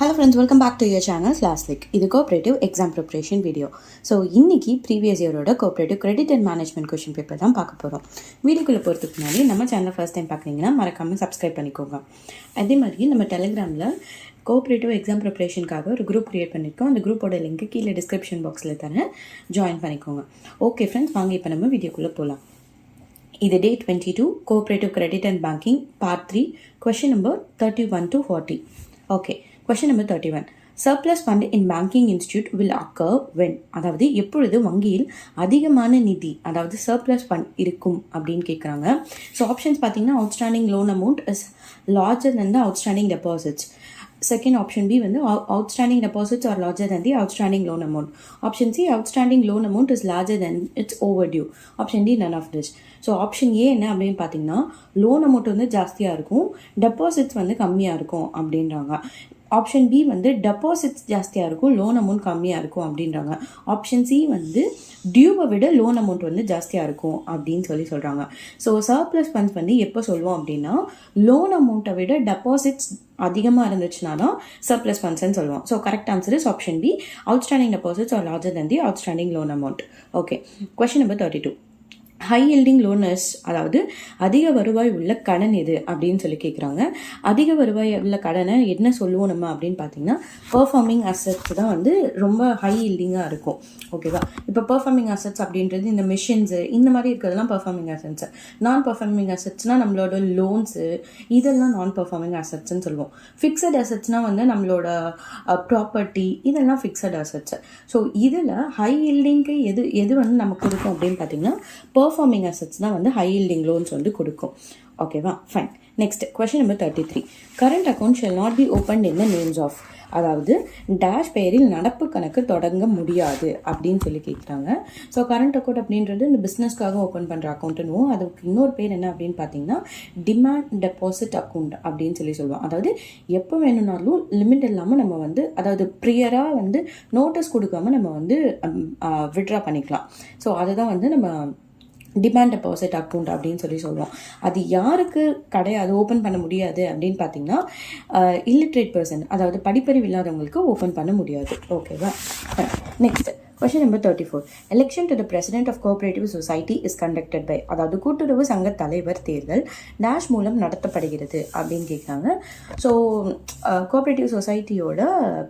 Hello friends, welcome back to your channel Classlick. இது cooperative exam preparation video. So இன்னைக்கு previous இயரோட cooperative credit and management question paper தான் பார்க்க போகிறோம். வீடியோக்குள்ளே போகிறதுக்கு முன்னாடி நம்ம சேனல் ஃபர்ஸ்ட் டைம் பார்க்குறீங்கன்னா மறக்காமல் சப்ஸ்கிரைப் பண்ணிக்கோங்க. அதே மாதிரி நம்ம டெலிகிராமில் கோஆப்ரேட்டிவ் எக்ஸாம் ப்ரிப்பரேஷனுக்காக ஒரு குரூப் க்ரியேட் பண்ணியிருக்கோம். அந்த குரூப்போட லிங்க் கீழே டிஸ்கிரிப்ஷன் பாக்ஸில் தரேன், ஜாயின் பண்ணிக்கோங்க. ஓகே ஃப்ரெண்ட்ஸ், வாங்க இப்போ நம்ம வீடியோக்குள்ளே போகலாம். இது டே 22 cooperative credit and banking part 3 question number 31 to 40. Okay, question number 31. Surplus fund in banking institute will occur when, அதாவது எப்பொழுது வங்கியில் அதிகமான நிதி, அதாவது சர்ப்ளஸ் ஃபண்ட் இருக்கும் அப்படின்னு கேட்குறாங்க. ஸோ ஆப்ஷன்ஸ் பார்த்தீங்கன்னா outstanding loan amount is larger than the outstanding deposits. Second option B வந்து outstanding deposits are larger than the outstanding loan amount. Option C, outstanding loan amount is larger than its overdue. Option D, none of this. So option ஏ என்ன அப்படின்னு பார்த்தீங்கன்னா loan amount வந்து ஜாஸ்தியாக இருக்கும், deposits வந்து கம்மியாக இருக்கும் அப்படின்றாங்க. ஆப்ஷன் பி வந்து டெபாசிட்ஸ் ஜாஸ்தியாக இருக்கும், லோன் அமௌண்ட் கம்மியாக இருக்கும் அப்படின்றாங்க. ஆப்ஷன் சி வந்து டியூவை விட லோன் அமௌண்ட் வந்து ஜாஸ்தியாக இருக்கும் அப்படின்னு சொல்கிறாங்க. ஸோ சர்ப்ளஸ் ஃபண்ட்ஸ் வந்து எப்போ சொல்லுவோம் அப்படின்னா லோன் அமௌண்ட்டை விட டெபாசிட்ஸ் அதிகமாக இருந்துச்சுன்னா தான் சர்ப்ளஸ் ஃபண்ட்ஸ்ன்னு சொல்லுவோம். So correct answer is option B, outstanding deposits are larger then the outstanding loan amount. Okay, question number 32. High yielding loaners, அதாவது அதிக வருவாய் உள்ள கடன் எது அப்படின்னு சொல்லி கேட்குறாங்க. அதிக வருவாய் உள்ள கடனை என்ன சொல்லுவோம் நம்ம அப்படின்னு பார்த்தீங்கன்னா பெர்ஃபார்மிங் அசட்ஸ் தான் வந்து ரொம்ப ஹை yielding-ஆக இருக்கும். ஓகேவா, இப்போ பெர்ஃபார்மிங் அசட்ஸ் அப்படின்றது இந்த மிஷின்ஸு இந்த மாதிரி இருக்கிறதுலாம் பெர்ஃபார்மிங் அசட்ஸ். நான் பெர்ஃபார்மிங் அசட்ஸ்னால் நம்மளோட லோன்ஸு இதெல்லாம் நான் பெர்ஃபார்மிங் அசட்ஸ்ன்னு சொல்லுவோம். ஃபிக்ஸட் அசட்ஸ்னால் வந்து நம்மளோட ப்ராப்பர்ட்டி இதெல்லாம் ஃபிக்ஸட் அசட்ஸ். ஸோ இதில் ஹை yielding-க்கு எது வந்து நமக்கு கொடுக்கும் அப்படின்னு பார்த்தீங்கன்னா பெர்ஃபார்மிங் அசட்ஸ் தான் வந்து ஹை yielding லோன்ஸ் வந்து கொடுக்கும். ஓகேவா, fine. Next question number 33. Current account shall not be open in the names of, dash டேஷ் பெயரில் நடப்பு கணக்கு தொடங்க முடியாது அப்படின்னு சொல்லி கேட்குறாங்க. ஸோ கரண்ட் அக்கௌண்ட் அப்படின்றது இந்த பிஸ்னஸ்க்காக ஓப்பன் பண்ணுற அக்கௌண்ட்டுன்னு, அதுக்கு இன்னொரு பேர் என்ன அப்படின்னு பார்த்தீங்கன்னா டிமாண்ட் டெபாசிட் அக்கௌண்ட் அப்படின்னு சொல்லுவோம். அதாவது எப்போ வேணும்னாலும் லிமிட் இல்லாமல் நம்ம வந்து, அதாவது ப்ரியராக வந்து நோட்டீஸ் கொடுக்காம நம்ம வந்து விட்ரா பண்ணிக்கலாம். ஸோ அதுதான் வந்து நம்ம டிமாண்ட் டெபாசிட் அக்கௌண்ட் அப்படின்னு சொல்லுவோம். அது யாருக்கு கிடையாது ஓப்பன் பண்ண முடியாது அப்படின்னு பார்த்தீங்கன்னா இல்லிட்ரேட் பர்சன், அதாவது படிப்பறிவு இல்லாதவங்களுக்கு ஓப்பன் பண்ண முடியாது. ஓகேவா, next question number 34. Election to the president of cooperative society is conducted by, அதாவது கூட்டுறவு சங்க தலைவர் தேர்தல் டேஷ் மூலம் நடத்தப்படுகிறது அப்படின்னு கேட்குறாங்க. ஸோ கோஆப்ரேட்டிவ் சொசைட்டியோட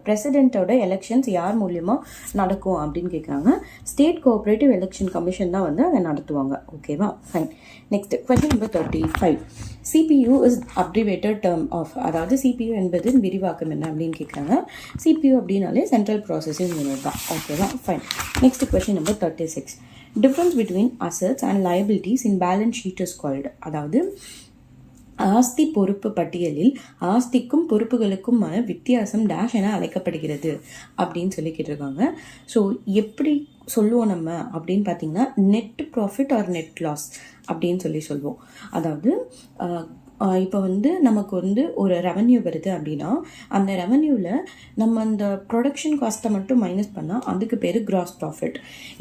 பிரசிடென்ட்டோட எலெக்ஷன்ஸ் யார் மூலியமாக நடக்கும் அப்படின்னு கேட்குறாங்க. ஸ்டேட் கோஆப்ரேட்டிவ் எலெக்ஷன் கமிஷன் தான் வந்து அதை நடத்துவாங்க. ஓகேவா, fine. Next question number 35. CPU is abbreviated term of, அதாவது CPU என்பது விரிவாக்கம் என்ன அப்படின்னு கேட்குறாங்க. CPU அப்படின்னாலே சென்ட்ரல் ப்ராசஸிங் யூனிட் தான். ஓகேவா, fine. Next question number 36. Difference between assets and liabilities in balance sheet is called, அதாவது ஆஸ்தி பொறுப்பு பட்டியலில் ஆஸ்திக்கும் பொறுப்புகளுக்குமான வித்தியாசம் டேஷ் என அழைக்கப்படுகிறது அப்படின்னு சொல்லி கேட்டிருக்காங்க. ஸோ எப்படி சொல்லுவோம் நம்ம அப்படின்னு பார்த்தீங்கன்னா net profit or net loss அப்படின்னு சொல்லுவோம். அதாவது இப்போ வந்து நமக்கு வந்து ஒரு ரெவன்யூ வருது அப்படின்னா அந்த ரெவன்யூவில் நம்ம அந்த ப்ரொடக்ஷன் காஸ்ட்டை மட்டும் மைனஸ் பண்ணால் அதுக்கு பேர் கிராஸ் ப்ராஃபிட்.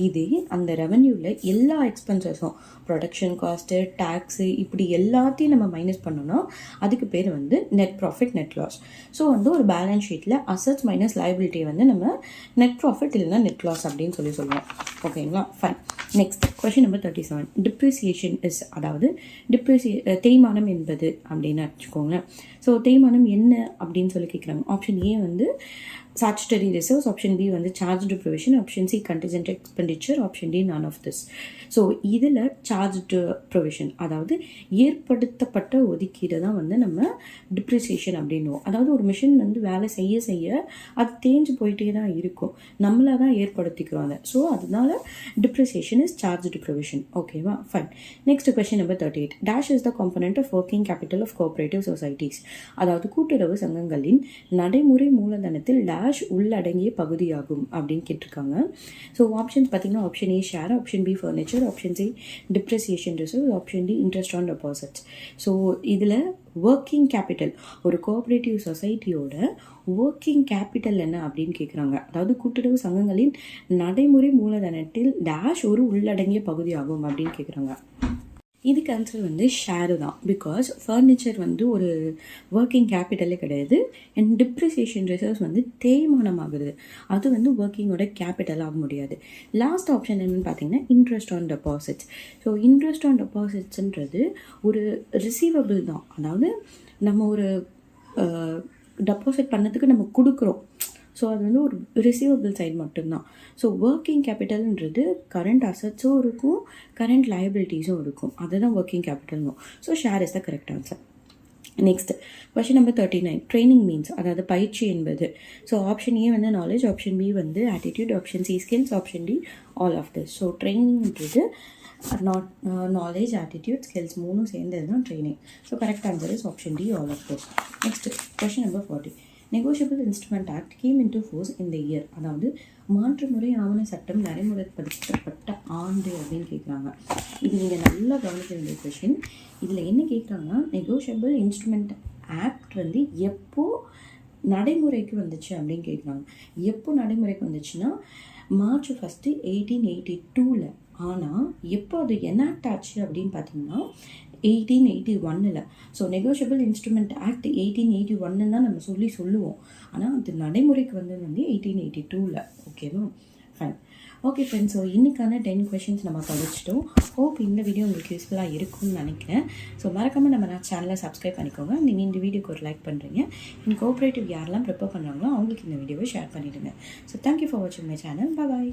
இதே அந்த ரெவன்யூவில் எல்லா எக்ஸ்பென்சஸும் ப்ரொடக்ஷன் காஸ்ட்டு டேக்ஸு இப்படி எல்லாத்தையும் நம்ம மைனஸ் பண்ணோம்னா அதுக்கு பேர் வந்து net profit net loss. So வந்து ஒரு பேலன்ஸ் ஷீட்டில் அசட்ஸ் மைனஸ் லைபிலிட்டி வந்து நம்ம நெட் ப்ராஃபிட் இல்லைன்னா நெட் லாஸ் அப்படின்னு சொல்லுவோம். ஓகேங்களா, fine. Next question number 37. Depreciation is, அதாவது தேய்மானம் என்பது அப்படின்னு வச்சுக்கோங்களேன். ஸோ தேய்மானம் என்ன அப்படின்னு சொல்லி கேட்குறாங்க. ஆப்ஷன் ஏ வந்து statutory reserves, ஆப்ஷன் பி வந்து charged provision, option C contingent expenditure, option D none of this. So இதில் சார்ஜ்டு ப்ரொவிஷன், அதாவது ஏற்படுத்தப்பட்ட ஒதுக்கீடு தான் வந்து நம்ம டிப்ரிசியேஷன் அப்படின்னுவோம். அதாவது ஒரு மிஷின் வந்து வேலை செய்ய செய்ய அது தேஞ்சு போயிட்டே தான் இருக்கும், நம்மளாக தான் ஏற்படுத்திக்கிறோம் அதை. ஸோ அதனால டிப்ரிசியேஷன் இஸ் சார்ஜ்டு ப்ரொவிஷன். ஓகேவா, fine. Next question number 38. Dash is the component of working capital of cooperative societies, அதாவது கூட்டுறவு சங்கங்களின் நடைமுறை மூலதனத்தில் டேஷ் உள்ளடங்கிய பகுதியாகும் அப்படின்னு கேட்டிருக்காங்க. ஸோ ஆப்ஷன்ஸ் பார்த்தீங்கன்னா option A share, option B furniture, option C depreciation reserve, option D interest on deposits. So இதில் ஒர்க்கிங் கேபிட்டல், ஒரு கோஆப்ரேட்டிவ் சொசைட்டியோட ஒர்க்கிங் கேபிட்டல் என்ன அப்படின்னு கேட்குறாங்க. அதாவது கூட்டுறவு சங்கங்களின் நடைமுறை மூலதனத்தில் டேஷ் ஒரு உள்ளடங்கிய பகுதியாகும் அப்படின்னு கேட்குறாங்க. இதுக்கு ஆன்சர் வந்து ஷேரு தான். பிகாஸ் ஃபர்னிச்சர் வந்து ஒரு ஒர்க்கிங் கேபிட்டலே கிடையாது. அண்ட் டிப்ரிசியேஷன் ரிசர்வ்ஸ் வந்து தேய்மானம் ஆகுது. அது வந்து ஒர்க்கிங்கோட கேபிட்டல் ஆக முடியாது. லாஸ்ட் ஆப்ஷன் என்னென்னு பார்த்தீங்கன்னா interest on deposits. So interest on டெபாசிட்ஸ்ன்றது ஒரு ரிசீவபிள் தான். அதாவது நம்ம ஒரு டெபாசிட் பண்ணதுக்கு நம்ம கொடுக்குறோம். ஸோ அது வந்து ஒரு ரிசீவபிள் சைட் மட்டும்தான். ஸோ ஒர்க்கிங் கேபிட்டல்ன்றது கரண்ட் அசட்ஸும் இருக்கும், கரண்ட் லயபிலிட்டிஸும் இருக்கும். அதுதான் ஒர்க்கிங் கேபிட்டல்னும். So share is the correct answer. Next question number 39. Training means, அதாவது பயிற்சி என்பது. ஸோ ஆப்ஷன் ஏ வந்து நாலேஜ், ஆப்ஷன் பி வந்து attitude, option C skills, option D all of this. So ட்ரைனிங்ன்றது நாலேஜ், ஆட்டிடியூட், ஸ்கில்ஸ் மூணும் சேர்ந்தது தான் training. So correct answer is option D all of this. Next question number 40. Negotiable instrument act game into force இந்த year. அதாவது மாற்றுமுறை ஆவண சட்டம் நடைமுறைப்படுத்தப்பட்ட ஆண்டு அப்படின்னு கேட்குறாங்க. இது நீங்கள் நல்லா கவனிக்க வேண்டிய கொஷின். இதில் என்ன கேட்குறாங்கன்னா நெகோஷியபிள் இன்ஸ்ட்ருமெண்ட் ஆக்ட் வந்து எப்போ நடைமுறைக்கு வந்துச்சு அப்படின்னு கேட்குறாங்க. எப்போ நடைமுறைக்கு வந்துச்சுன்னா March 1, 1882. ஆனால் எப்போ அது எனாக்ட் ஆச்சு அப்படின்னு பார்த்தீங்கன்னா 1881. ஸோ நெகோஷியபிள் இன்ஸ்ட்ருமெண்ட் ஆக்ட் 1881 தான் நம்ம சொல்லுவோம். ஆனால் அது நடைமுறைக்கு வந்தது வந்து 1882. ஓகேவா? ஃபைன். ஓகே ஃப்ரெண்ட்ஸ், ஸோ இன்றைக்கான 10 கொஷின்ஸ் நம்ம படிச்சிட்டோம். ஹோப் இந்த வீடியோ உங்களுக்கு யூஸ்ஃபுல்லாக இருக்கும்னு நினைக்கிறேன். ஸோ மறக்காமல் நம்ம சேனலை சப்ஸ்கிரைப் பண்ணிக்கோங்க. நீங்கள் இந்த வீடியோக்கு ஒரு லைக் பண்ணுறீங்க. கோஆப்ரேட்டிவ் யாரெல்லாம் ப்ரிப்பேர் பண்ணுறாங்களோ அவங்களுக்கு இந்த வீடியோவை ஷேர் பண்ணிவிடுங்க. ஸோ தேங்க்யூ ஃபார் வாட்சிங் மை சேனல். பாய்.